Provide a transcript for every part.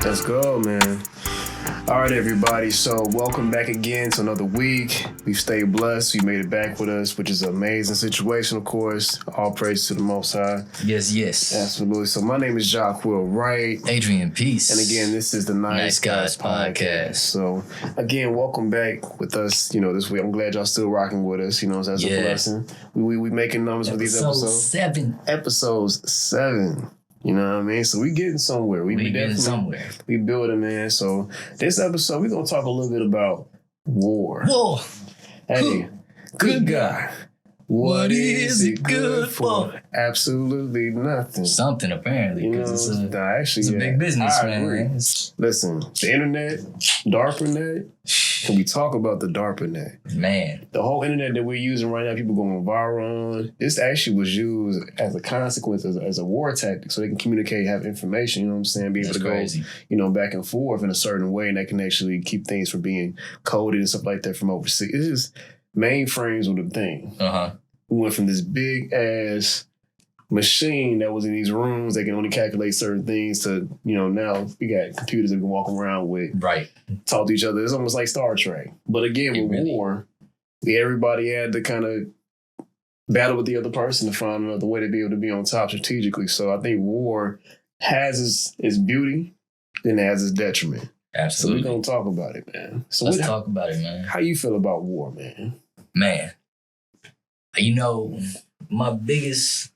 Let's go, man. All right, everybody. So welcome back again to another week. We've stayed blessed. You made it back with us, which is an amazing situation, of course. All praise to the Most High. Yes. Absolutely. So my name is Jock Will Wright. Adrian Peace. And again, this is the Nice Guys Podcast. So again, welcome back with us, this week. I'm glad y'all still rocking with us, that's a blessing. We making numbers with these episodes. Episodes 7. You know what I mean? So we getting somewhere. We getting somewhere. We building, man. So this episode, we're going to talk a little bit about war. Whoa. Hey, good guy. What is it good for? Absolutely nothing. Something, apparently. It's a big business, man. Listen, the internet, DARPANet. Can we talk about the DARPANet? Man. The whole internet that we're using right now, people going viral on, this actually was used as a consequence, as a war tactic, so they can communicate, have information, you know what I'm saying? Be able to go, back and forth in a certain way, and they can actually keep things from being coded and stuff like that from overseas. It's just mainframes were the thing. We went from this big ass machine that was in these rooms that can only calculate certain things to, now we got computers that we can walk around with. Right. Talk to each other. It's almost like Star Trek. But again, with war, everybody had to kind of battle with the other person to find another way to be able to be on top strategically. So I think war has its beauty and it has its detriment. Absolutely. So we're going to talk about it, man. So let's talk about it, man. How you feel about war, man? Man, my biggest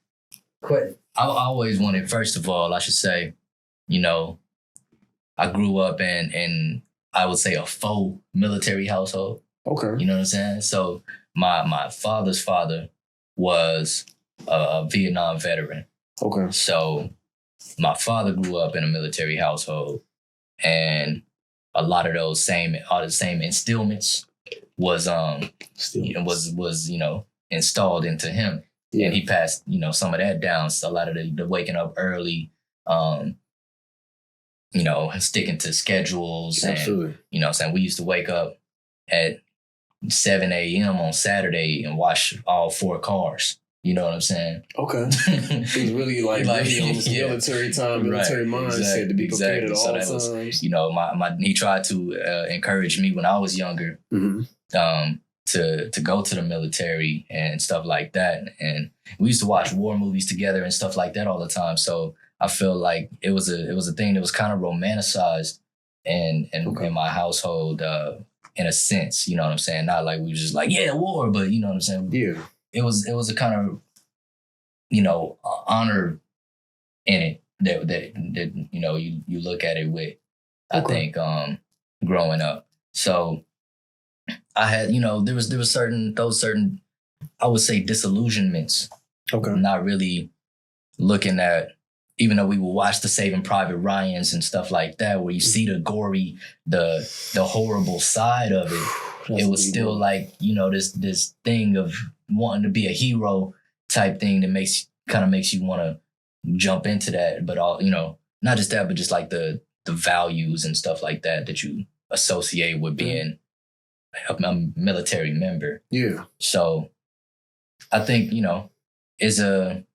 question, I always wanted, first of all, I should say, I grew up in I would say a faux military household. Okay. You know what I'm saying? So my father's father was a Vietnam veteran. Okay. So my father grew up in a military household, and a lot of all the same instillments was installed into him. Yeah. And he passed, some of that down. So a lot of the waking up early, sticking to schedules. Absolutely. And, saying we used to wake up at 7 a.m. on Saturday and wash all 4 cars. You know what I'm saying? Okay. It was really like military time, military mindset to be prepared at all times. He tried to encourage me when I was younger to go to the military and stuff like that. And we used to watch war movies together and stuff like that all the time. So I feel like it was a thing that was kind of romanticized in my household in a sense. You know what I'm saying? Not like we were just like, yeah, war, but you know what I'm saying? Yeah. It was a kind of, honor in it that you look at it with, I think, growing up. So I had, there was certain, I would say, disillusionments. Okay. Not really looking at, even though we would watch the Saving Private Ryans and stuff like that, where you see the gory, the horrible side of it. It was still like, this thing of wanting to be a hero type thing that makes you want to jump into that. But all, not just that, but just like the values and stuff like that you associate with being a military member. Yeah. So I think, it's a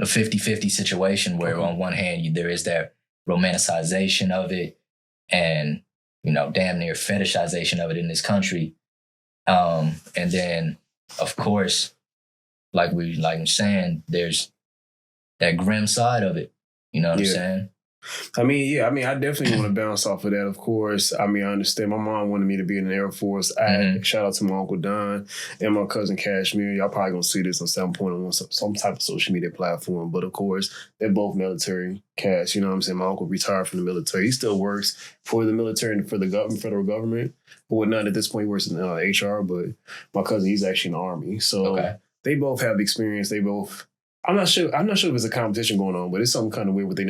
50-50 situation where on one hand, there is that romanticization of it and, damn near fetishization of it in this country. And then, of course, like I'm saying, there's that grim side of it. You know what I'm saying? I definitely want to bounce off of that, of course. I understand. My mom wanted me to be in the Air Force. Shout out to my Uncle Don and my cousin Cashmere. Y'all probably going to see this at some point on some type of social media platform. But, of course, they're both military cast. You know what I'm saying? My uncle retired from the military. He still works for the military and for the federal government. But whatnot, at this point, he works in HR. But my cousin, he's actually in the Army. So they both have experience. They both... I'm not sure if it's a competition going on, but it's something kind of weird within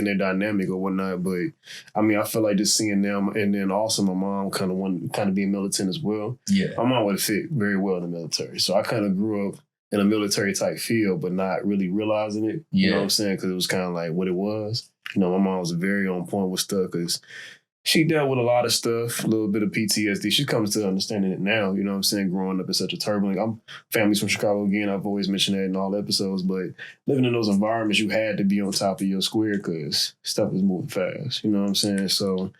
their dynamic or whatnot. But I feel like just seeing them, and then also my mom kind of being militant as well. Yeah, my mom would have fit very well in the military, so I kind of grew up in a military type field, but not really realizing it. You know what I'm saying? Because it was kind of like what it was. My mom was very on point with stuff because she dealt with a lot of stuff, a little bit of PTSD. She comes to understanding it now, you know what I'm saying, growing up in such a turbulent. I'm family's from Chicago again. I've always mentioned that in all episodes, but living in those environments, you had to be on top of your square because stuff was moving fast, you know what I'm saying? So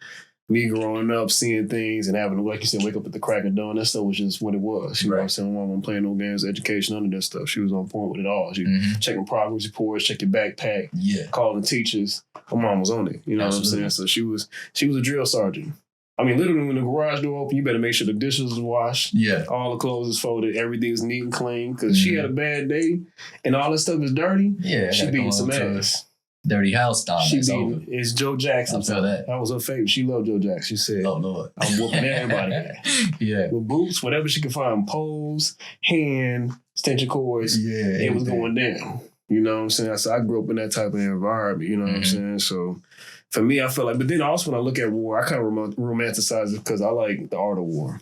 me growing up, seeing things and having to, like you said, wake up at the crack of dawn, that stuff was just what it was. You know what I'm saying? My mom wasn't playing no games, education, none of that stuff. She was on point with it all. She checking progress reports, check your backpack, calling teachers. My mom was on it. You know what I'm saying? So she was a drill sergeant. I mean, literally, when the garage door open, you better make sure the dishes is washed. Yeah. All the clothes is folded. Everything's neat and clean. Because she had a bad day and all this stuff is dirty. Yeah. She beating some ass. Dirty house time. It's Joe Jackson. I feel that. That was her favorite. She loved Joe Jackson. She said, "Oh Lord, I'm whooping everybody." With boots, whatever she could find, poles, hand, extension cords. Yeah, it was going down. You know what I'm saying? So I grew up in that type of environment. You know what I'm saying? So for me, I feel like, but then also when I look at war, I kind of romanticize it because I like the art of war.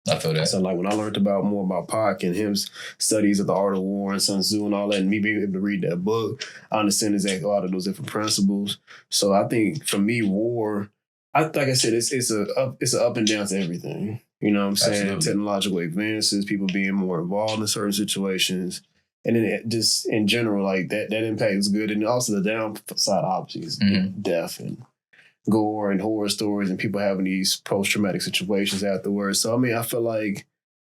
I feel that. So like when I learned more about Pac and his studies of the art of war and Sun Tzu and all that, and me being able to read that book, I understand exactly a lot of those different principles. So I think for me, war, like I said, it's an up and down to everything. You know what I'm saying? Absolutely. Technological advances, people being more involved in certain situations. And then just in general, like that impact is good. And also the downside, obviously, is death and gore and horror stories and people having these post-traumatic situations afterwards. So, I mean, I feel like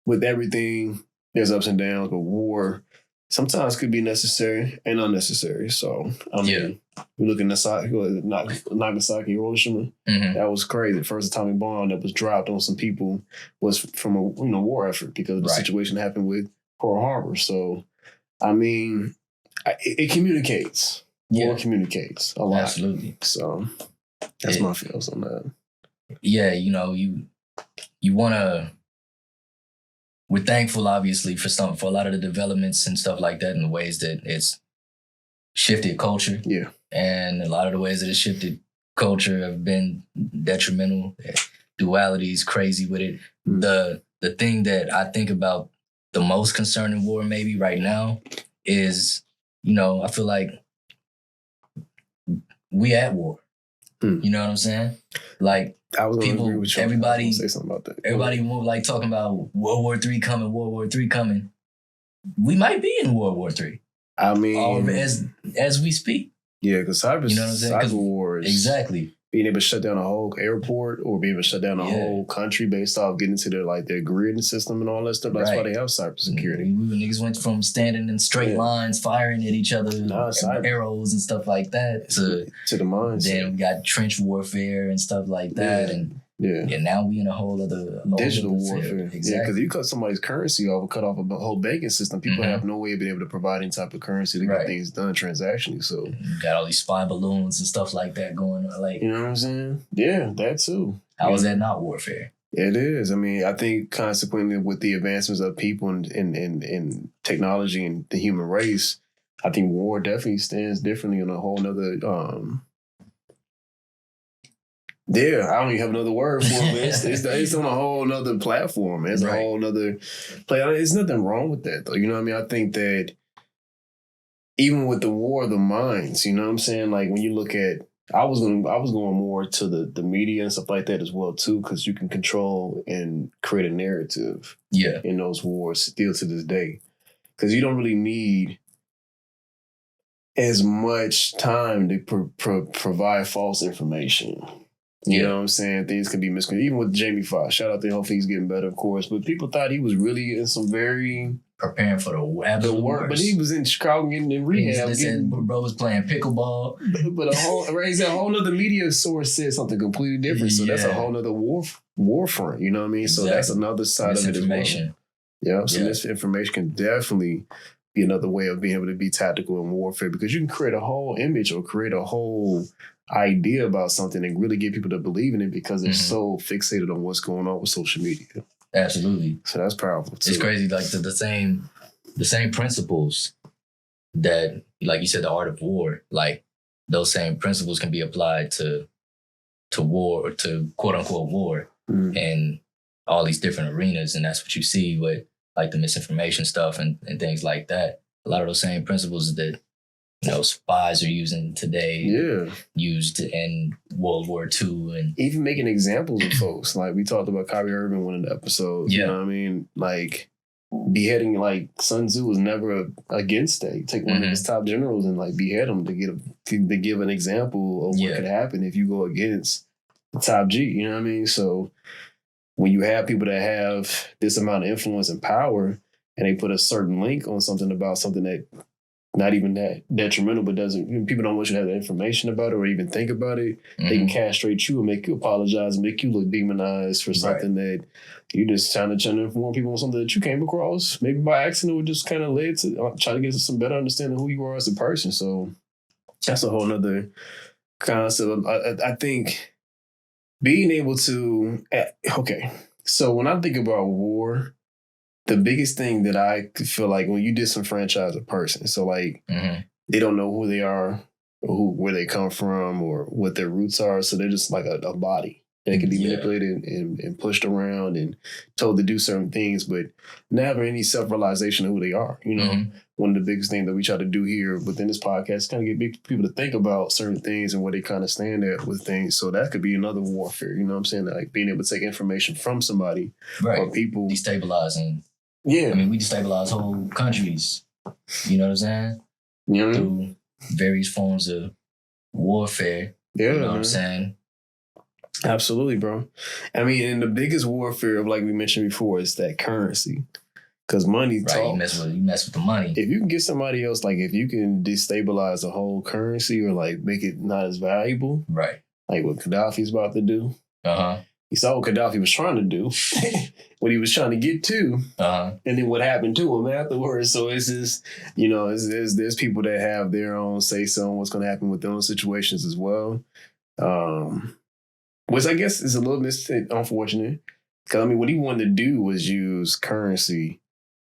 with everything, there's ups and downs, but war sometimes could be necessary and unnecessary. So, I mean, we look at Nagasaki, Hiroshima. That was crazy. The first atomic bomb that was dropped on some people was from a war effort because of the situation that happened with Pearl Harbor. So, I mean, it communicates. War communicates a lot. Absolutely. So that's my feels on that. Yeah, you want to. We're thankful, obviously, for a lot of the developments and stuff like that, and the ways that it's shifted culture. Yeah, and a lot of the ways that it's shifted culture have been detrimental. Duality is crazy with it. The thing that I think about the most concerning war, maybe right now, is I feel like we at war. You know what I'm saying? Like everybody say something about that. Everybody more like talking about World War III coming, World War III coming. We might be in World War III. I mean, as we speak. Yeah, because cyber war is exactly being able to shut down a whole airport or being able to shut down a whole country based off getting into their grid system and all that stuff. That's why they have cybersecurity. Niggas went from standing in straight lines, firing at each other, arrows and stuff like that, to the mines. Then we got trench warfare and stuff like that, and now we in a whole other digital warfare. Exactly, because you cut somebody's currency off, or cut off a whole banking system. People have no way of being able to provide any type of currency to get things done transactionally. So you got all these spy balloons and stuff like that going on. Like, you know what I'm saying? Yeah, that too. How is that not warfare? It is. I mean, I think consequently with the advancements of people and technology and the human race, I think war definitely stands differently on a whole nother. I don't even have another word for it. It's on a whole nother platform. It's a whole nother play. There's nothing wrong with that, though. You know what I mean? I think that even with the war of the minds, you know what I'm saying? Like when you look at, I was going more to the media and stuff like that as well too, because you can control and create a narrative. In those wars still to this day, because you don't really need as much time to provide false information. You know what I'm saying? Things can be misconstrued. Even with Jamie Foxx, shout out to him. Hopefully he's getting better, of course. But people thought he was really in some very preparing for the absolute worst. But he was in Chicago getting in rehab. Bro was playing pickleball. But a whole other media source said something completely different. So that's a whole other war front. You know what I mean? So that's another side of it as well. Yeah. So misinformation can definitely be another way of being able to be tactical in warfare, because you can create a whole image or create a whole idea about something and really get people to believe in it because they're so fixated on what's going on with social media. Absolutely. So that's powerful too. It's crazy, like the same principles that, like you said, the art of war, like those same principles can be applied to war, or to quote unquote war, in all these different arenas. And that's what you see with like the misinformation stuff and things like that. A lot of those same principles that spies are using today. Yeah. Used in World War II. And even making examples of folks. Like we talked about Kyrie Irving in one of the episodes. Yeah. You know what I mean? Like beheading, like Sun Tzu was never against that. You take one of his top generals and like behead him to give an example of what could happen if you go against the top G. You know what I mean? So when you have people that have this amount of influence and power and they put a certain link on something about something that not even that detrimental, but people don't want you to have that information about it or even think about it, they can castrate you and make you apologize and make you look demonized for something that you just trying to inform people on something that you came across, maybe by accident, or just kind of led to try to get some better understanding of who you are as a person. So that's a whole nother concept. I think being able to, so when I think about war, the biggest thing that I feel like when you disenfranchise a person, so like they don't know who they are or where they come from or what their roots are. So they're just like a body. They can be manipulated and pushed around and told to do certain things, but never any self-realization of who they are. You know, one of the biggest things that we try to do here within this podcast is kind of get people to think about certain things and where they kind of stand at with things. So that could be another warfare. You know what I'm saying? Like being able to take information from somebody or people. Destabilizing. Yeah. I mean, we destabilize whole countries. You know what I'm saying? Yeah. Through various forms of warfare. Yeah. You know what I'm saying? Absolutely, bro. I mean, and the biggest warfare of, like we mentioned before, is that currency. Because money talks. You mess with the money. If you can get somebody else, like if you can destabilize the whole currency or like make it not as valuable. Right. Like what Gaddafi's about to do. You saw what Gaddafi was trying to do, what he was trying to get to, and then what happened to him afterwards. So it's just, you know, there's people that have their own say-so on what's going to happen with their own situations as well. Which I guess is a little bit unfortunate. Because, I mean, what he wanted to do was use currency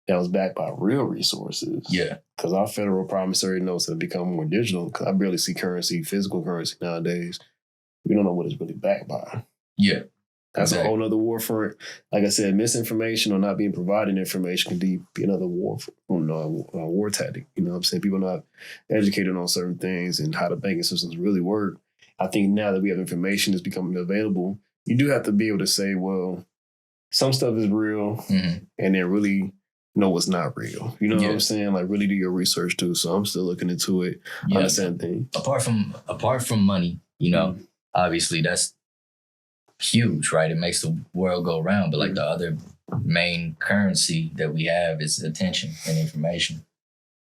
that was backed by real resources. Yeah. Because our federal promissory notes have become more digital. Because I barely see physical currency nowadays. We don't know what it's really backed by. Yeah. That's a whole nother war front. Like I said, misinformation or not being provided information can be another war tactic. You know what I'm saying? People are not educated on certain things and how the banking systems really work. I think now that we have information that's becoming available, you do have to be able to say, well, some stuff is real and then really know what's not real. You know what I'm saying? Like really do your research too. So I'm still looking into it. Yeah. Understand things. Apart from money, you know, obviously that's huge, right? It makes the world go round. But like the other main currency that we have is attention and information.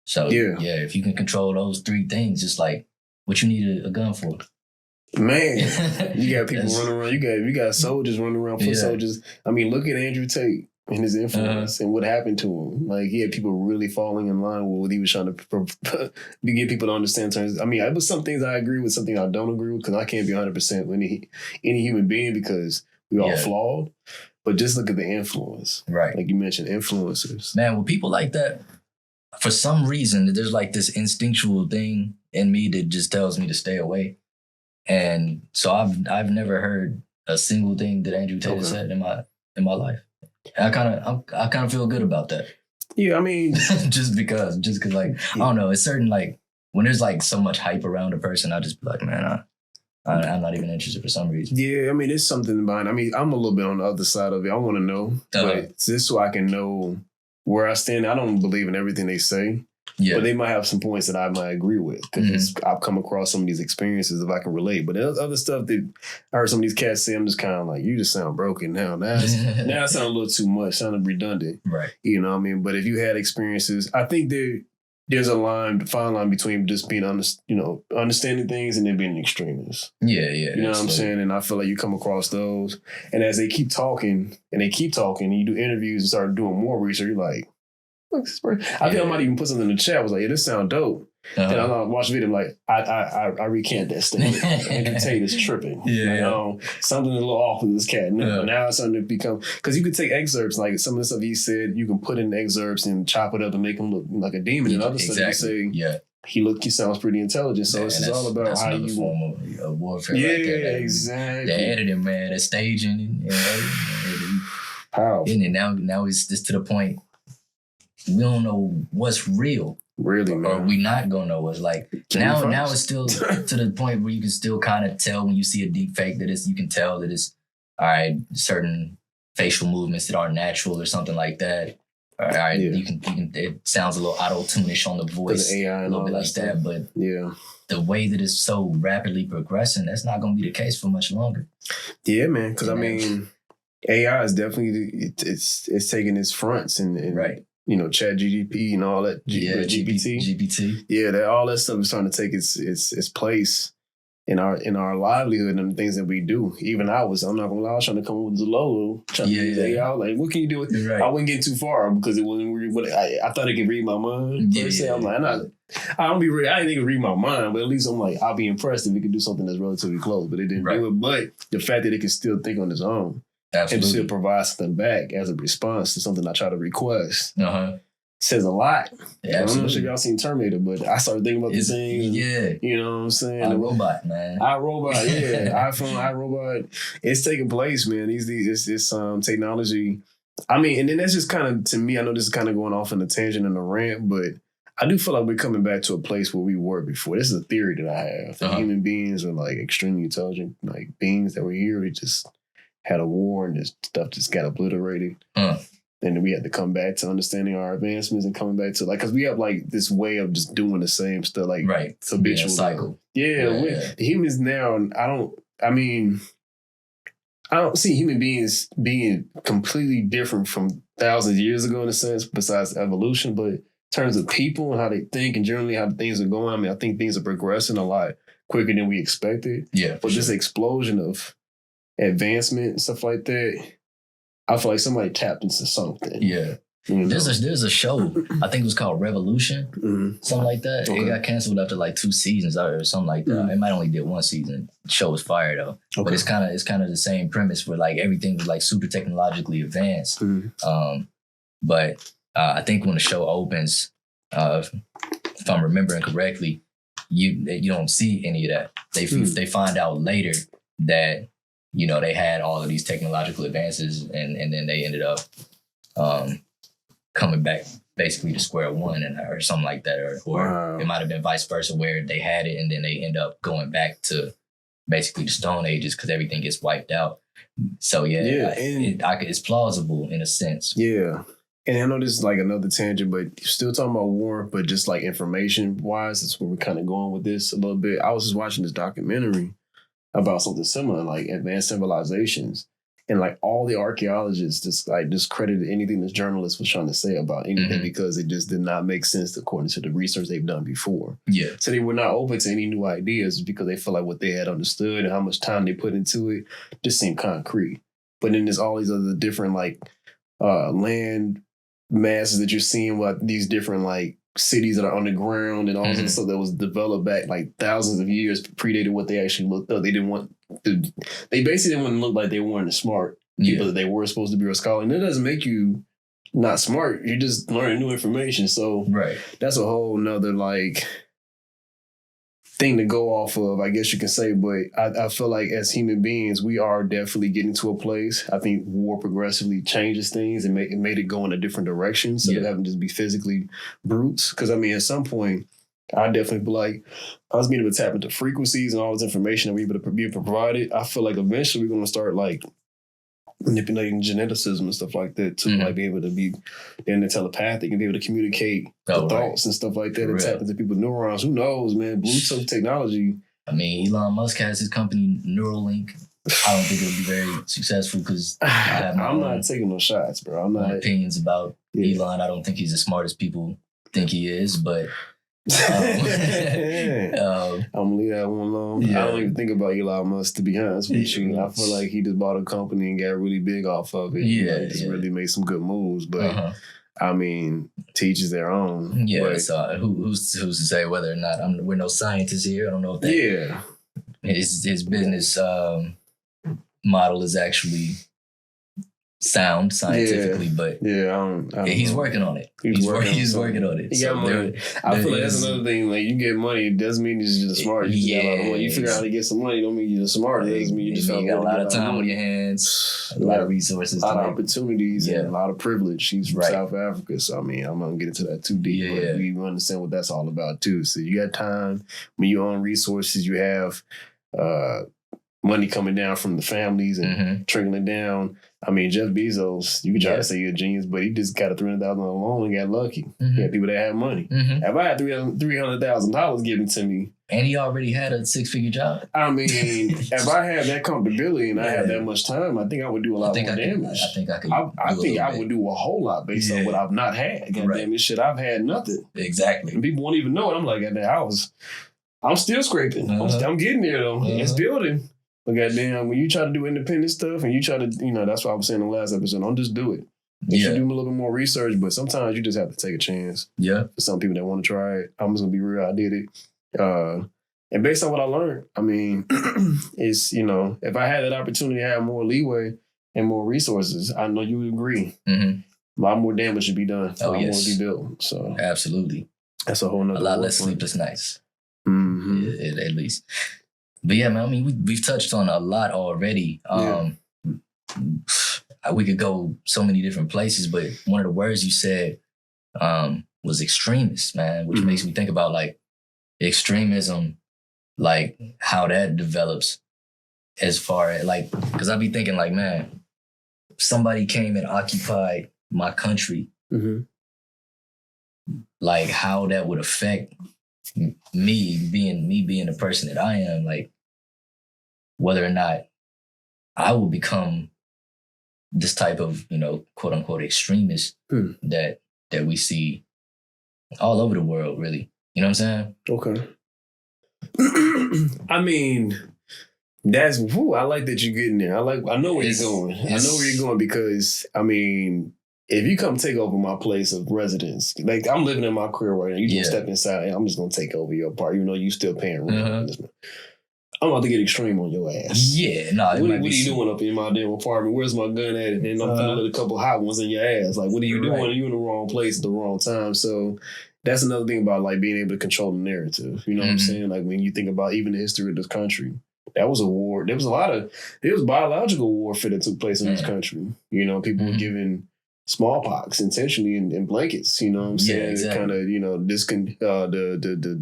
So if you can control those three things, it's like what you need a gun for. Man, you got people running around. You got soldiers running around, foot soldiers. I mean, look at Andrew Tate and his influence and what happened to him. Like he had people really falling in line with what he was trying to get people to understand. Terms. I mean, it was some things I agree with, some things I don't agree with because I can't be 100% with any human being because we all flawed. But just look at the influence, right? Like you mentioned, influencers. Man, with people like that, for some reason, there's like this instinctual thing in me that just tells me to stay away. And so I've never heard a single thing that Andrew Tate said in my life. I kind of feel good about that. Yeah, I mean, just because like I don't know, it's certain like when there's like so much hype around a person, I'll just be like, man, I'm not even interested for some reason. Yeah, I mean, it's something about it. I mean, I'm a little bit on the other side of it. I want to know, but just so I can know where I stand. I don't believe in everything they say. Yeah. But they might have some points that I might agree with because I've come across some of these experiences if I can relate. But there's other stuff that I heard some of these cats say, I'm just kind of like, you just sound broken now. Now it sounds a little too much, sounding redundant. Right. You know what I mean? But if you had experiences, I think there's a fine line between just being understanding things and then being an extremist. Yeah. You know what I'm saying? And I feel like you come across those. And as they keep talking and you do interviews and start doing more research, you're like, I think I might even put something in the chat. I was like, this sound dope. And I watched the video, I'm like, I recant that statement. Andrew Tate is tripping. Something a little off with this cat. Now it's starting to become, because you could take excerpts, like some of the stuff he said, you can put in excerpts and chop it up and make him look like a demon. And other stuff you say, he sounds pretty intelligent. So it's just all about how you form of warfare. Yeah, right there, exactly. The editing, man, the staging, and editing. Powerful. And now it's just to the point. We don't know what's real. Really, man. Or we not gonna know what's like now it's still to the point where you can still kind of tell when you see a deep fake that you can tell that it's all right, certain facial movements that aren't natural or something like that. All right, you can it sounds a little auto-tune-ish on the voice, AI a little bit like that, but the way that it's so rapidly progressing, that's not gonna be the case for much longer. Yeah, man, because I mean, AI is definitely it's taking its fronts and right. You know, Chat GPT and all that. GPT. Yeah, that all that stuff is starting to take its place in our livelihood and the things that we do. Even I'm not gonna lie, I was trying to come up with the logo. Trying to use AI. Like, what can you do with it? Right. I wouldn't get too far because it wasn't really I thought it could read my mind. I'm like, I didn't think it could read my mind, but at least I'm like, I'll be impressed if it could do something that's relatively close. But it didn't do it. But the fact that it can still think on its own. Absolutely. And still provide something back as a response to something I try to request. Says a lot. Yeah, I'm not sure if y'all seen Terminator, but I started thinking about the things. Yeah. You know what I'm saying? iRobot, man. iRobot, yeah. iPhone, iRobot. It's taking place, man. This technology. I mean, and then that's just kind of, to me, I know this is kind of going off on a tangent and a rant, but I do feel like we're coming back to a place where we were before. This is a theory that I have. That human beings are like extremely intelligent, like beings that were here. We just had a war and this stuff just got obliterated. And then we had to come back to understanding our advancements and coming back to like, because we have like this way of just doing the same stuff, like habitual cycle. The humans now, I don't see human beings being completely different from thousands of years ago in a sense, besides evolution. But in terms of people and how they think and generally how things are going, I mean, I think things are progressing a lot quicker than we expected. Yeah. But this explosion of advancement and stuff like that, I feel like somebody tapped into something. Yeah. You know? There's a show, I think it was called Revolution, something like that. Okay. It got canceled after like 2 seasons or something like that. It might only did 1 season. The show was fire though. Okay. But it's kind of the same premise where like everything was like super technologically advanced. But I think when the show opens, if I'm remembering correctly, you don't see any of that. They find out later that, you know, they had all of these technological advances and then they ended up coming back basically to square one or something like that. Or it might have been vice versa where they had it and then they end up going back to basically the Stone Ages because everything gets wiped out. So it's plausible in a sense. Yeah. And I know this is like another tangent, but still talking about war, but just like information wise, that's where we're kind of going with this a little bit. I was just watching this documentary about something similar, like advanced civilizations. And like all the archaeologists just like discredited anything this journalist was trying to say about anything because it just did not make sense according to the research they've done before. Yeah. So they were not open to any new ideas because they felt like what they had understood and how much time they put into it just seemed concrete. But then there's all these other different like land masses that you're seeing, like these different like cities that are underground and all this stuff that was developed back like thousands of years predated what they actually looked up. They basically didn't want to look like they weren't smart people that they were supposed to be a scholar. And that doesn't make you not smart. You're just learning new information. So that's a whole nother like thing to go off of, I guess you can say. But I feel like as human beings, we are definitely getting to a place. I think war progressively changes things and made it go in a different direction. So that having to just be physically brutes. Because I mean, at some point, I definitely feel like us being able to tap into frequencies and all this information that we're able to be provided. I feel like eventually we're going to start like manipulating geneticism and stuff like that to like be able to be then telepathic and be able to communicate the thoughts and stuff like that and tap into people's neurons. Who knows, man? Bluetooth technology. I mean, Elon Musk has his company Neuralink. I don't think it'll be very successful because I'm not taking no shots, bro. I'm not opinions about Elon. I don't think he's as smart as people think he is, but I'm gonna leave that one alone. I don't even think about Elon Musk, to be honest with you. I feel like he just bought a company and got really big off of it. Just really made some good moves. But I mean, teachers their own. So who's to say whether or not we're no scientists here? I don't know if that his business model is actually sound scientifically, but I don't he's know. working on it. He's working on it. He got money. I feel like that's another thing. Like, you get money, it doesn't mean you're just the smart. You just got a lot of money. You figure out how to get some money, don't mean you're the smart. It doesn't mean you just got a lot of time on your hands, a lot of resources, a lot of opportunities, and a lot of privilege. He's from Right. South Africa, so I mean, I'm not gonna get into that too deep, but we understand what that's all about too. So you got time, when you own resources, you have money coming down from the families and trickling down. I mean, Jeff Bezos, you could try to say you're a genius, but he just got a $300,000 loan and got lucky. He had people that had money. If I had $300,000 given to me, and he already had a 6-figure job. I mean, if I had that comfortability and I had that much time, I think I would do a lot more damage. I think I could. I think I would do a whole lot based on what I've not had. Goddamn this shit, I've had nothing. Exactly. And people won't even know it. I'm like, goddamn, I'm still scraping. I'm getting there though. It's building. But goddamn, when you try to do independent stuff and you try to, that's what I was saying in the last episode, don't just do it. You should do a little bit more research, but sometimes you just have to take a chance. Yeah. For some people that want to try it, I'm just gonna be real. I did it. And based on what I learned, I mean, it's, if I had that opportunity to have more leeway and more resources, I know you would agree. A lot more damage should be done. A lot more to be built. So absolutely. That's a whole nother. A lot less sleepless nights. At least. But yeah, man, I mean, we've touched on a lot already. We could go so many different places, but one of the words you said was extremist, man, which makes me think about like extremism, like how that develops as far as like, because I be thinking like, man, if somebody came and occupied my country, like how that would affect me being the person that I am, like whether or not I will become this type of, quote unquote extremist that we see all over the world, really. You know what I'm saying? Okay. I mean, I like that you're getting there. I know where you're going. I know where you're going because, I mean, if you come take over my place of residence, like I'm living in my career right now, you just step inside, I'm just going to take over your part, even though you still paying rent. I'm about to get extreme on your ass. Yeah, no. What are you doing up in my damn apartment? Where's my gun at? And then I'm gonna let a couple hot ones in your ass. Like, what are you doing? You in the wrong place at the wrong time. So that's another thing about like being able to control the narrative. You know what I'm saying? Like when you think about even the history of this country, that was a war. There was biological warfare that took place in this country. People were given smallpox intentionally in blankets. You know what I'm saying? Exactly. Kind of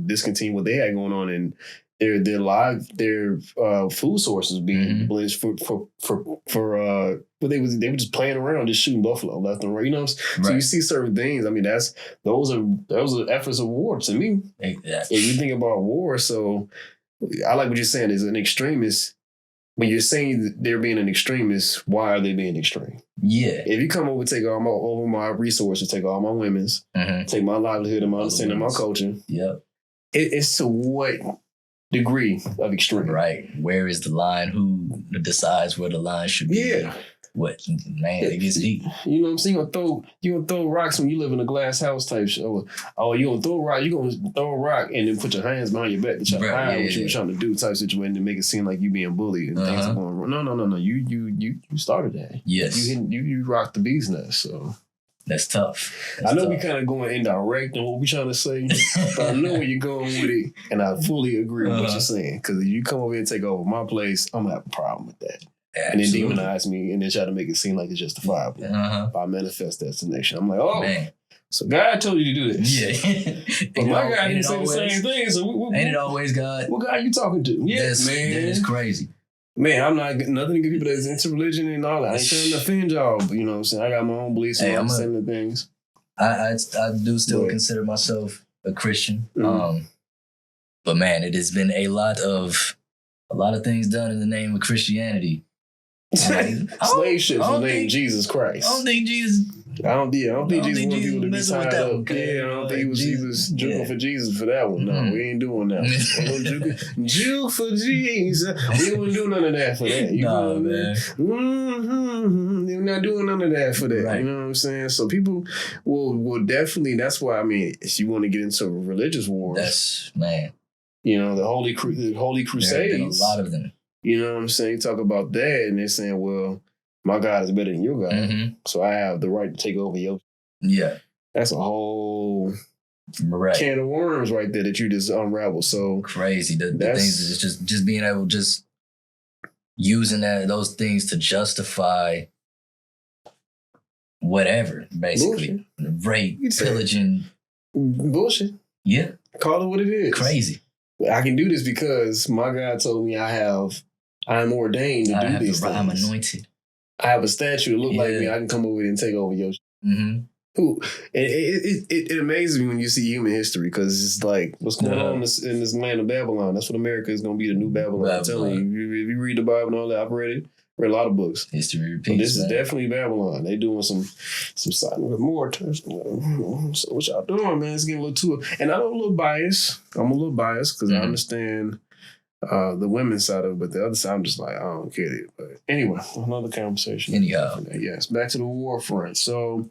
discontinue what they had going on and their food sources being bleached for but they were just playing around, just shooting buffalo left and right. So you see certain things. I mean, those are efforts of war to me. Exactly. If you think about war, so I like what you're saying. Is an extremist. When you're saying they're being an extremist, why are they being extreme? Yeah. If you come over, take all my resources, take all my women's, take my livelihood and my understanding of my culture. Yep. It's to what degree of extreme. Right. Where is the line? Who decides where the line should be? Yeah. What, man, it gets deep. You know what I'm saying? You gonna throw rocks when you live in a glass house type shit. Oh, you gonna throw a rock and then put your hands behind your back to try to hide what you were trying to do type situation to make it seem like you being bullied and things are going wrong. No. You started that. Yes. You rocked the bee's nest, so. That's tough. I know we kind of going indirect on what we trying to say, but I know where you're going with it, and I fully agree with what you're saying. Because if you come over here and take over my place, I'm gonna have a problem with that. Absolutely. And then demonize me, and then try to make it seem like it's justifiable by manifest destination. I'm like, oh, man. So God told you to do this. Yeah, but my God didn't say the same thing. So ain't it always God? What God you talking to? Yes, man. That is crazy. Man, I'm not nothing to get people that's into religion and all that. I ain't trying to offend y'all, but you know what I'm saying? I got my own beliefs and understanding things. I do still consider myself a Christian. But man, it has been a lot of things done in the name of Christianity. Slave ships was named Jesus Christ. I don't think Jesus wanted people to be tied up. Yeah, I don't think he was juking for Jesus for that one. No, we ain't doing that. Juke for Jesus. We wouldn't do none of that for that. You know what I mean? We're not doing none of that for that. Right. You know what I'm saying? So people will definitely, that's why, I mean, if you want to get into religious wars. That's, man. The Holy Crusades. There have been a lot of them. You know what I'm saying? You talk about that and they're saying, well, my God is better than your God. Mm-hmm. So I have the right to take over your. Yeah. That's a whole right. can of worms right there that you just unravel. So crazy. The things is just being able just using those things to justify whatever, basically. Bullshit. Rape, pillaging. Bullshit. Yeah. Call it what it is. Crazy. I can do this because my God told me I'm ordained to do these things. I'm anointed. I have a statue that look like me. I can come over here and take over your shit. Mm-hmm. It amazes me when you see human history because it's like what's going on in this land of Babylon. That's what America is going to be, the new Babylon. I'm telling you, if you read the Bible and all that, I've read a lot of books. History repeats. But this is definitely Babylon. They doing some side with more. So what y'all doing, man? It's getting a little too. And I'm a little biased. Because I understand the women's side of it, but the other side, I'm just like, I don't get it. But anyway, another conversation. Anyhow, yes, back to the war front. So.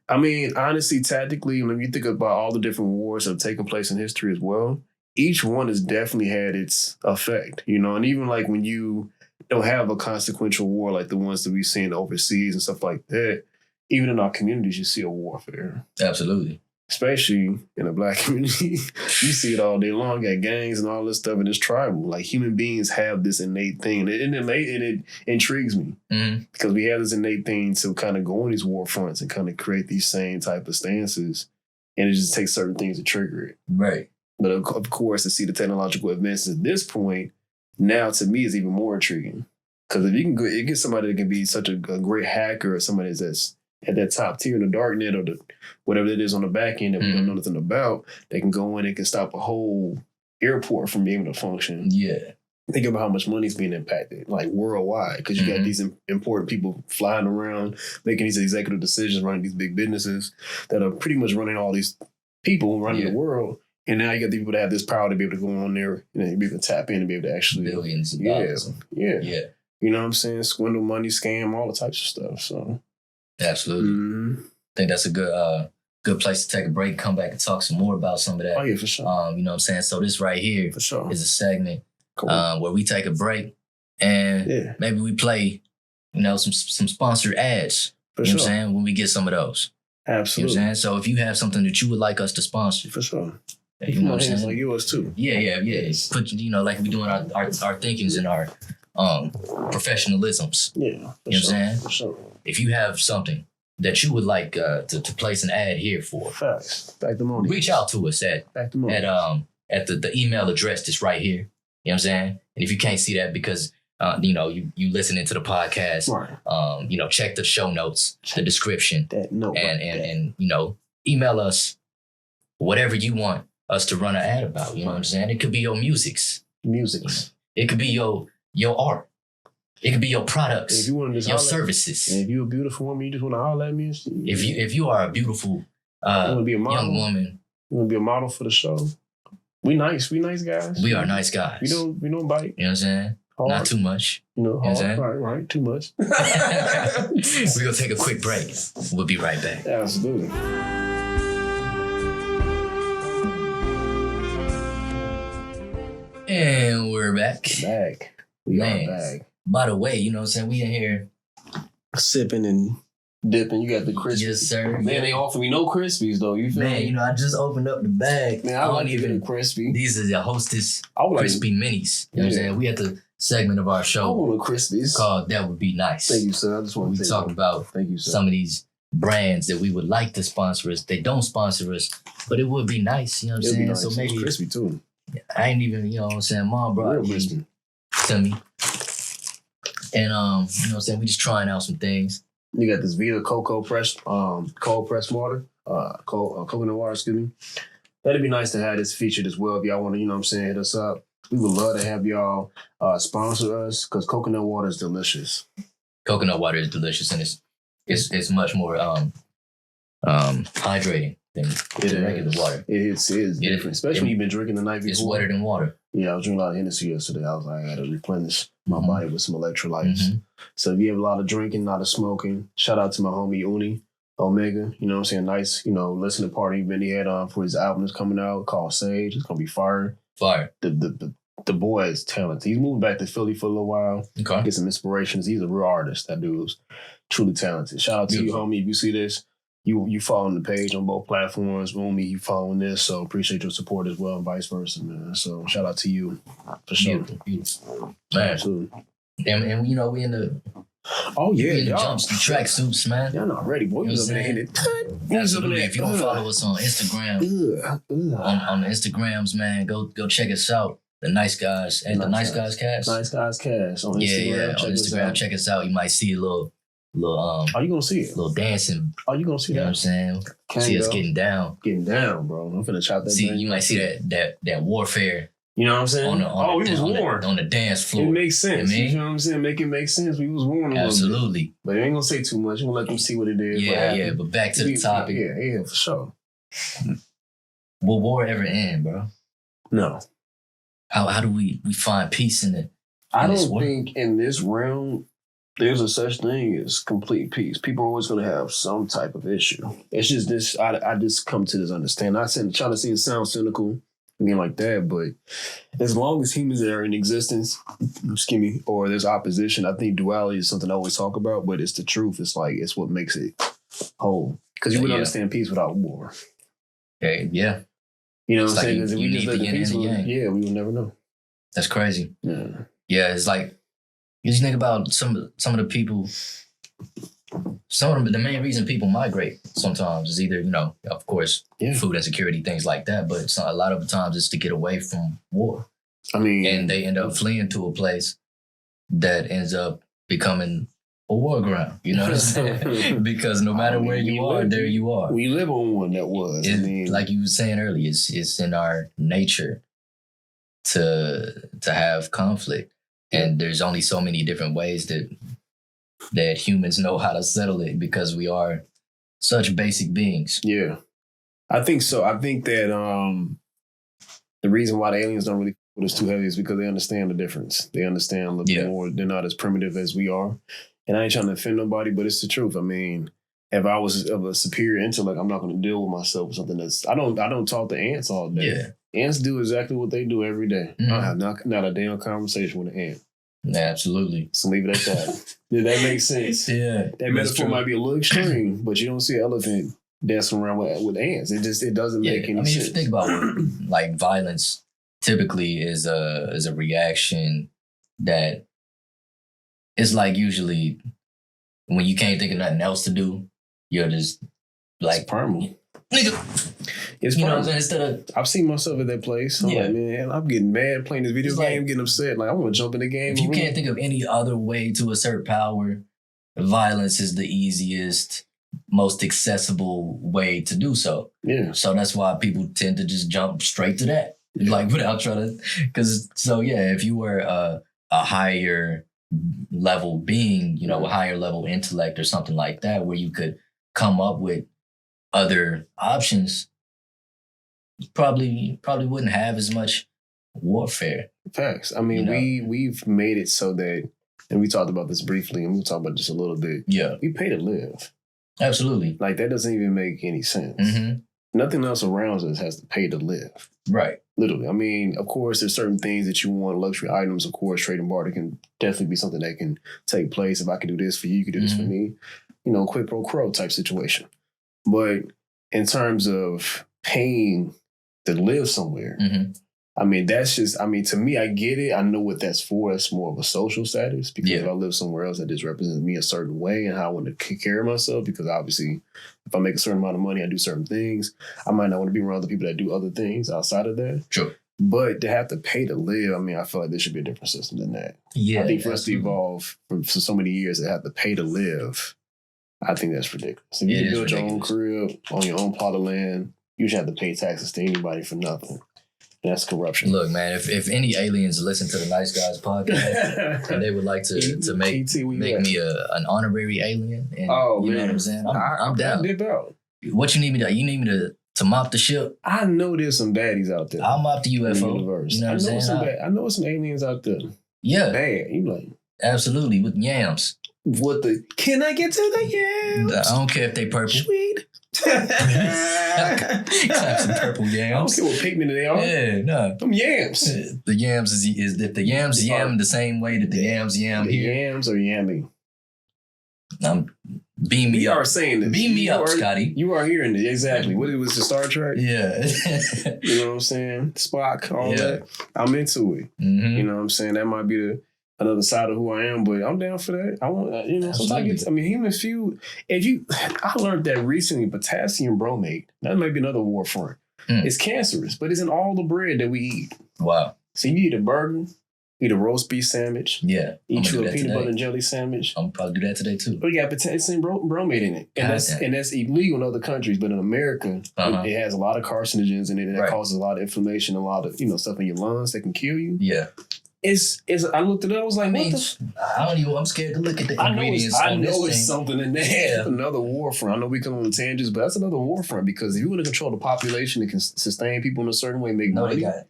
I mean, honestly, tactically, when you think about all the different wars that have taken place in history as well, each one has definitely had its effect, and even like when you don't have a consequential war like the ones that we've seen overseas and stuff like that, even in our communities, you see a warfare. Absolutely. Especially in the Black community, you see it all day long. You got gangs and all this stuff, and it's tribal. Like human beings have this innate thing, and it intrigues me because we have this innate thing to kind of go on these war fronts and kind of create these same type of stances, and it just takes certain things to trigger it. Right. But of course, to see the technological advances at this point, now to me is even more intriguing because if you can get somebody that can be such a great hacker or somebody that's at that top tier in the dark net or whatever it is on the back end that we don't know nothing about, they can go in and can stop a whole airport from being able to function. Yeah. Think about how much money is being impacted, like worldwide, because you got these important people flying around, making these executive decisions, running these big businesses that are pretty much running all these people running the world. And now you got the people that have this power to be able to go on there, be able to tap in and be able to actually billions of dollars. Yeah. You know what I'm saying? Swindle money, scam, all the types of stuff. So absolutely. I think that's a good place to take a break, come back and talk some more about some of that. Oh yeah, for sure. You know what I'm saying? So this right here is a segment where we take a break and maybe we play, some sponsored ads. You know what I'm saying? When we get some of those. Absolutely. You know what I'm saying? So if you have something that you would like us to sponsor. For sure. You know what I'm saying? Like yours too. Yeah. Put like we doing our thinkings and our professionalisms. Yeah. You know what I'm saying? For sure. If you have something that you would like to place an ad here for, facts. Back the money. Reach out to us at the email address that's right here. You know what I'm saying? And if you can't see that because you listening to the podcast, right. Check the show notes, the description, and email us whatever you want us to run an ad about. You know what I'm saying? It could be your musics. It could be your art. It could be your products, if you want to your services. And if you're a beautiful woman, you just want to holler at me. If you are a beautiful young woman, you want to be a model for the show. We nice guys. We are nice guys. We don't bite. You know what I'm saying? Hard. Not too much. Hard. Right, too much. We're gonna take a quick break. We'll be right back. Absolutely. And we're back. We are back. By the way, you know what I'm saying? We in here sipping and dipping. You got the Crispies. Yes, sir. Man, they offer me no Crispies though. You feel me? I just opened up the bag. Man, I don't even crispy. These are the Hostess Crispy Minis. You know what I'm saying? We at the segment of our show. I want a Crispies called That Would Be Nice. Thank you, sir. I just want to talk about some of these brands that we would like to sponsor us. They don't sponsor us, but it would be nice. You know what I'm saying? Nice. So maybe it's crispy too. I ain't even, you know what I'm saying? Mom brought these to me. And you know what I'm saying? We just trying out some things. You got this Vita cold pressed water, coconut water, excuse me. That'd be nice to have this featured as well if y'all want to, you know what I'm saying, hit us up. We would love to have y'all sponsor us because coconut water is delicious. Coconut water is delicious and it's much more hydrating than regular water. It is different, especially when you've been drinking the night before. It's wetter than water. Yeah, I was drinking a lot of Hennessy yesterday. I was like, I had to replenish my body with some electrolytes. So if you have a lot of drinking, a lot of smoking, shout out to my homie Uni Omega. You know what I'm saying? Nice, listening party event he had for his album that's coming out called Sage. It's gonna be fire. Fire. The the boy is talented. He's moving back to Philly for a little while. Okay. Get some inspirations. He's a real artist. That dude's truly talented. Shout out to you, homie. If you see this, you following the page on both platforms. Homie, you following this. So appreciate your support as well and vice versa, man. So shout out to you for sure. Beautiful. Man. Absolutely. And you know, we in the jumps, the track suits, man. Y'all not ready, boy. You was up there hitting it. Absolutely. If you don't follow us on Instagram, on the Instagrams, man, go check us out. The Nice Guys at the Nice Guys Cast. Nice Guys Cast on Instagram. On Instagram, check us out. You might see a little are you gonna see it? Little dancing. Are you gonna see that? You know what I'm saying? See us getting down. Getting down, bro. I'm finna chop that. See, you might see that warfare. You know what I'm saying? We was warned. On the dance floor. It makes sense. You know what I'm saying? Make it make sense. We was warned a little bit. But I ain't gonna say too much. I'm gonna let them see what it is. Yeah. But back to the topic. Yeah, for sure. Will war ever end, bro? No. How do we find peace in it? I don't think in this realm there's a such thing as complete peace. People are always going to have some type of issue. It's just this. I just come to this understanding. I try to see it sound cynical, anything like that, but as long as humans are in existence, or there's opposition, I think duality is something I always talk about, but it's the truth. It's like, it's what makes it whole. Because you wouldn't understand peace without war. Okay, yeah. You know what I'm saying? Because if we just let the peace, we would never know. That's crazy. Yeah. Yeah, it's like, you just think about some of the people, the main reason people migrate sometimes is either, of course, food insecurity, things like that. But a lot of the times it's to get away from war. I mean, and they end up fleeing to a place that ends up becoming a war ground. You know what I'm saying? Because no matter where you are, there you are. We live on one that was. Like you were saying earlier, it's in our nature to have conflict. And there's only so many different ways that humans know how to settle it because we are such basic beings. Yeah. I think so. I think that the reason why the aliens don't really put us too heavy is because they understand the difference. They understand a little bit more. They're not as primitive as we are. And I ain't trying to offend nobody, but it's the truth. I mean, if I was of a superior intellect, I'm not going to deal with myself with something that's... I don't talk to ants all day. Yeah. Ants do exactly what they do every day. Mm-hmm. I have not a damn conversation with an ant. Yeah, absolutely. So leave it at that. Did that make sense? Yeah. That metaphor might be a little extreme, but you don't see an elephant dancing around with ants. It doesn't make any sense. If you think about like violence typically is a reaction that it's like usually when you can't think of nothing else to do, you're just like it's primal. Nigga. It's you know what I'm saying? Instead of I've seen myself at that place. I'm like, man, I'm getting mad playing this video game, getting upset. Like, I want to jump in the game. If you can't think of any other way to assert power, violence is the easiest, most accessible way to do so. Yeah. So that's why people tend to just jump straight to that. Like without trying to, if you were a higher level being, a higher level intellect or something like that, where you could come up with other options, probably wouldn't have as much warfare. Facts. I mean, we've made it so that, and we talked about this briefly, and we'll talk about this a little bit. Yeah. We pay to live. Absolutely. Like, that doesn't even make any sense. Mm-hmm. Nothing else around us has to pay to live. Right. Literally. I mean, of course, there's certain things that you want, luxury items, of course, trade and barter can definitely be something that can take place. If I can do this for you, you can do this for me. Quid pro quo type situation. But in terms of paying to live somewhere, I mean, that's just, to me, I get it. I know what that's for. It's more of a social status because if I live somewhere else, that just represents me a certain way and how I want to take care of myself, because obviously if I make a certain amount of money, I do certain things. I might not want to be around the people that do other things outside of that. Sure. But to have to pay to live, I feel like there should be a different system than that. Yeah. I think for us to evolve for so many years to have to pay to live, I think that's ridiculous. If you can build your own crib on your own plot of land, you should have to pay taxes to anybody for nothing. That's corruption. Look, man, if any aliens listen to the Nice Guys podcast and they would like to make me an honorary alien, and you know what I'm saying? I'm down. Dip out. What you need me to? You need me to mop the ship? I know there's some baddies out there. I'll mop the UFO. You know what I'm saying? I know some aliens out there. Yeah. Bad. You like absolutely with yams. Can I get to the yams? I don't care if they purple. Sweet Clap some purple yams. I don't care what pigment they are. Yeah, no. Them yams. The yams is if the yams yam the same way that the yams yam the here. Yams are yamming. Beam me We up. are saying this. Beam me up, Scotty. You are hearing it. Exactly. What it was the Star Trek? Yeah. You know what I'm saying? Spock, all that. I'm into it. Mm-hmm. You know what I'm saying? That might be another side of who I am, but I'm down for that. I want, sometimes human fuel. I learned that recently, potassium bromate, that might be another war front. It's cancerous, but it's in all the bread that we eat. Wow. So you eat a burger, eat a roast beef sandwich. Yeah. Eat you a peanut butter and jelly sandwich. I'm probably do that today too. But you got potassium bromate in it. And that's illegal in other countries, but in America, it has a lot of carcinogens in it, and it causes a lot of inflammation, a lot of stuff in your lungs that can kill you. Yeah. I looked it up, I was like, I'm scared to look at the ingredients. I know it's something in there. Yeah. Another war front. I know we come on tangents, but that's another war front, because if you want to control the population and can sustain people in a certain way, make money. They got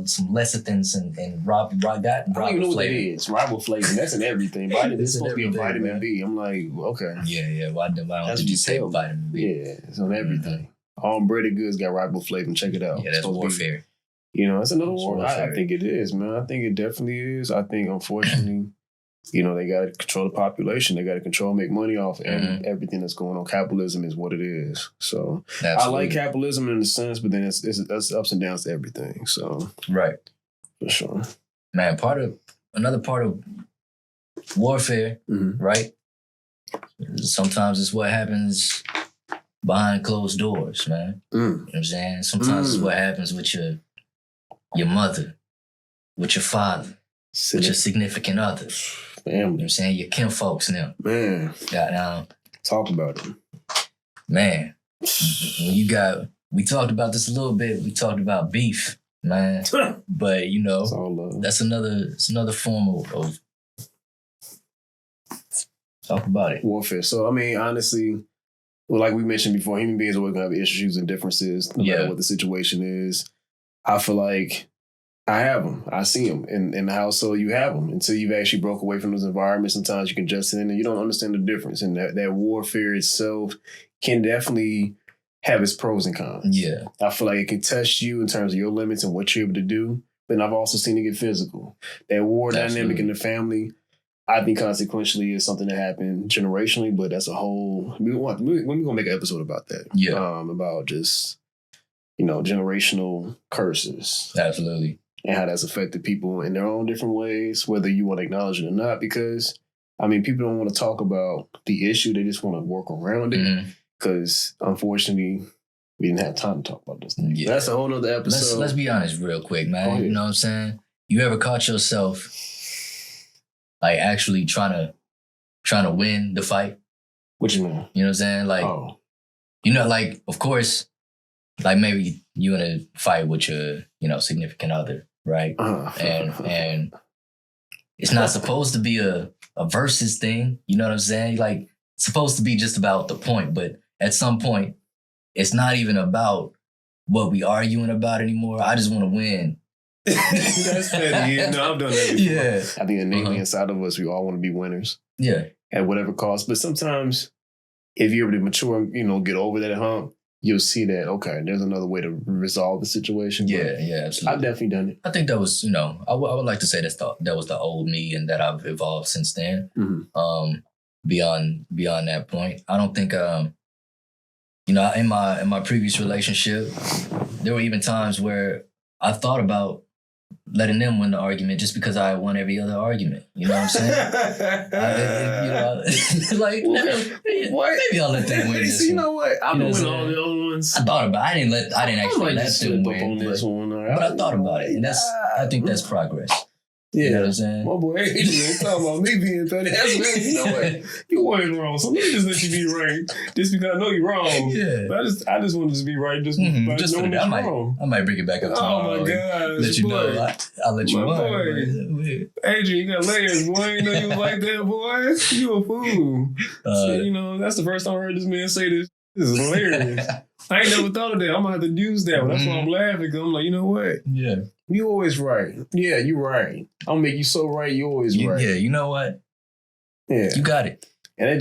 some lecithins and riboflavin. I don't even know what that is. Riboflavin. That's in everything. It's supposed to be a vitamin B. I'm like, okay. Yeah. Why don't you say vitamin B? Yeah, it's on everything. All breaded goods got riboflavin. Check it out. Yeah, that's warfare. It's another war. I think it is, man. I think it definitely is. I think, unfortunately, they got to control the population. They got to control, make money off everything that's going on. Capitalism is what it is. So absolutely. I like capitalism in a sense, but then it's ups and downs to everything. So right, for sure, man. Another part of warfare, right? Sometimes it's what happens behind closed doors, man. You know what I'm saying? Sometimes it's what happens with your mother, with your father, with your significant other. Family. You know what I'm saying? Your kin folks now. Man. Goddamn. Talk about it. Man. We talked about this a little bit. We talked about beef, man. But it's all love. It's another form of talk about it. Warfare. So honestly, like we mentioned before, human beings are always gonna have issues and differences, no matter what the situation is. I feel like I have them. I see them. In the household, you have them. Until you've actually broke away from those environments, sometimes you can just sit in and you don't understand the difference. And that warfare itself can definitely have its pros and cons. Yeah. I feel like it can test you in terms of your limits and what you're able to do. But I've also seen it get physical. That war dynamic in the family, I think consequentially is something that happened generationally, but that's a whole... We're going to make an episode about that. Yeah. About just... generational curses. Absolutely. And how that's affected people in their own different ways, whether you want to acknowledge it or not, because, people don't want to talk about the issue. They just want to work around it, because, unfortunately, we didn't have time to talk about this thing. Yeah. That's a whole nother episode. Let's be honest real quick, man. You know what I'm saying? You ever caught yourself, actually trying to win the fight? What you mean? You know what I'm saying? Of course... maybe you in a fight with your, significant other, right? And it's not supposed to be a versus thing. You know what I'm saying? It's supposed to be just about the point, but at some point, it's not even about what we arguing about anymore. I just want to win. That's petty. Yeah, no, I've done that before. Yeah. I think innately inside of us, we all want to be winners. Yeah. At whatever cost. But sometimes, if you're able to mature, get over that hump, you'll see that, okay, there's another way to resolve the situation. Yeah, absolutely. I've definitely done it. I think that was, I would like to say that was the old me, and that I've evolved since then. Beyond that point, I don't think, in my previous relationship, there were even times where I thought about letting them win the argument just because I won every other argument. You know what I'm saying? What? Maybe I'll let them win this. You know what? I've been winning all the other ones. I thought about it. I didn't actually let them win. But I thought about it. And I think that's progress. Yeah. You know what I'm saying? My boy Adrian talking about me being 30. That's really, you know what? You always wrong. So let me just let you be right. Just because I know you're wrong. Yeah. But I just want to be right just by just knowing that you're wrong. I might bring it back up tomorrow. Oh my God. Let you know. I'll let you know. Adrian, you got layers, boy. You know you was like that, boy. You a fool. So, that's the first time I heard this man say this. This is hilarious. I ain't never thought of that. I'm going to have to use that one. That's why I'm laughing, because I'm like, you know what? Yeah. You always right. Yeah, you right. I'll make you so right, you always right. Yeah, you know what? Yeah. You got it. And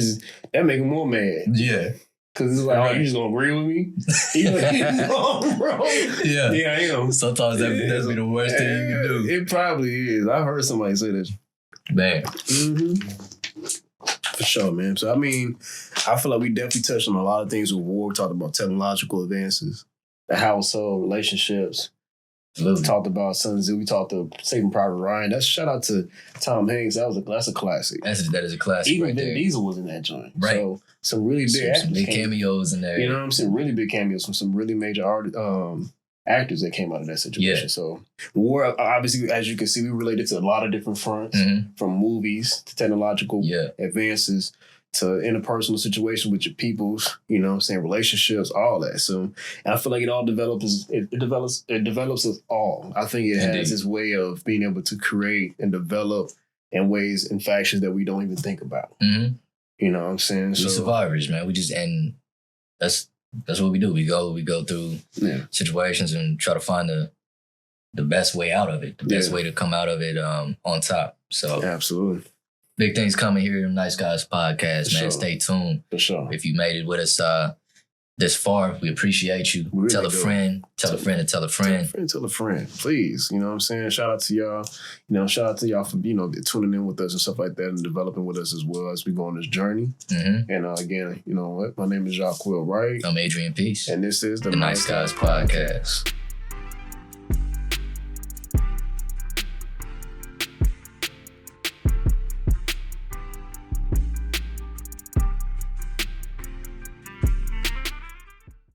that make him more mad. Yeah. Cause it's like, oh, you just gonna agree with me? No, bro. Yeah. Yeah, I am. Sometimes that's be the worst thing you can do. It probably is. I heard somebody say this. Man. For sure, man. So, I mean, I feel like we definitely touched on a lot of things with war. We talked about technological advances, the household, relationships. Absolutely. We talked about Sun Tzu. We talked to Saving Private Ryan. That's shout out to Tom Hanks. That's a classic. That is a classic. Even right Vin there. Diesel was in that joint. Right. So some really big actors. Some big cameos in there. You know what I'm saying? Really big cameos from some really major actors that came out of that situation. Yeah. So war, obviously, as you can see, we related to a lot of different fronts, from movies to technological advances to interpersonal situations with your peoples, you know what I'm saying, relationships, all that. So, and I feel like it all develops us all. I think it has this way of being able to create and develop in ways and factions that we don't even think about. You know what I'm saying? We survivors, man. We just, and that's what we do. We go through situations and try to find the best way out of it, the best way to come out of it on top. So absolutely. Big things coming here in Nice Guys Podcast, man. Sure. Stay tuned. For sure. If you made it with us this far, we appreciate you. Really tell a friend, tell a friend, and tell a friend. Tell a friend, please. You know what I'm saying? Shout out to y'all. You know, shout out to y'all for, tuning in with us and stuff like that and developing with us as well as we go on this journey. And again, you know what? My name is Jacques Will Wright. I'm Adrian Peace. And this is the Nice Guys Podcast.